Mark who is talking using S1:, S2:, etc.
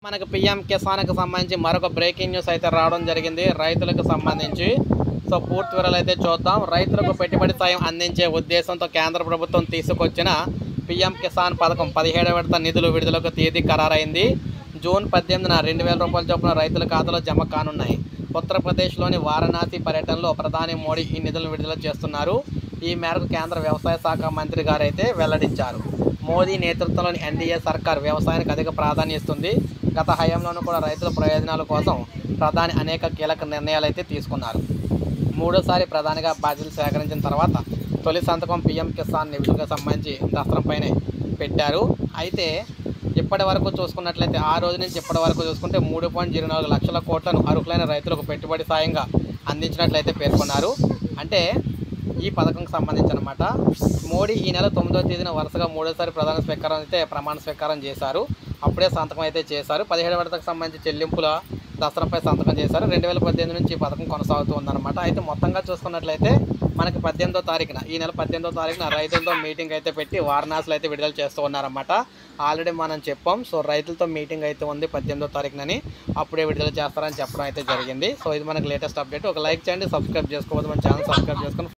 S1: మనకు పీఎం కిసాన్కి సంబంధించి మరొక బ్రేకింగ్ న్యూస్ అయితే రావడం జరిగింది రైతులకు సంబంధించి. సో పూర్తి వివరాలు అయితే చూద్దాం. రైతులకు పెట్టుబడి సాయం అందించే ఉద్దేశంతో కేంద్ర ప్రభుత్వం తీసుకొచ్చిన పీఎం కిసాన్ పథకం 17వ విడత నిధులు విడుదలకు తేదీ ఖరారైంది. జూన్ 18న 2,000 రూపాయల చొప్పున రైతుల ఖాతాలో జమ కానున్నాయి. ఉత్తరప్రదేశ్లోని వారణాసి పర్యటనలో ప్రధాని మోడీ ఈ నిధులను విడుదల చేస్తున్నారు. ఈ మేరకు కేంద్ర వ్యవసాయ శాఖ మంత్రి గారు అయితే వెల్లడించారు. మోదీ నేతృత్వంలోని ఎన్డీఏ సర్కార్ వ్యవసాయానికి అధిక ప్రాధాన్యత ఇస్తుంది. గత హయాంలోనూ కూడా రైతుల ప్రయోజనాల కోసం ప్రధాని అనేక కీలక నిర్ణయాలు అయితే తీసుకున్నారు. మూడోసారి ప్రధానిగా బాధ్యతలు సేకరించిన తర్వాత తొలి సంతకం పీఎం కిసాన్ నిధులకు సంబంధించి దస్త్రంపైనే పెట్టారు. అయితే ఇప్పటి వరకు చూసుకున్నట్లయితే ఆ రోజు నుంచి ఇప్పటి వరకు చూసుకుంటే 3.04 లక్షల కోట్లను అర్హులైన రైతులకు పెట్టుబడి సాయంగా అందించినట్లయితే పేర్కొన్నారు. అంటే ఈ పథకంకి సంబంధించి అనమాట. మోడీ ఈ నెల 9వ తేదీన వరుసగా మూడోసారి ప్రమాణ స్వీకారం చేశారు. అప్పుడే సంతకం అయితే చేశారు. 17వ విడతకు సంబంధించి చెల్లింపుల దస్త్రంపై సంతకం చేశారు. 2018 నుంచి ఈ పథకం కొనసాగుతూ ఉందన్నమాట. అయితే మొత్తంగా చూసుకున్నట్లయితే మనకి 18వ తారీఖున ఈ నెల 18వ తారీఖున రైతులతో మీటింగ్ అయితే పెట్టి వారణాసిలో అయితే విడుదల చేస్తూ ఉన్నారన్నమాట. ఆల్రెడీ మనం చెప్పాం. సో రైతులతో మీటింగ్ అయితే ఉంది 18వ తారీఖునని, అప్పుడే విడుదల చేస్తారని చెప్పడం అయితే జరిగింది. సో ఇది మనకి లేటెస్ట్ అప్డేట్. ఒక లైక్ చేయండి, సబ్స్క్రైబ్ చేసుకోవద్దు, మన ఛానల్ సబ్స్క్రైబ్ చేసుకొని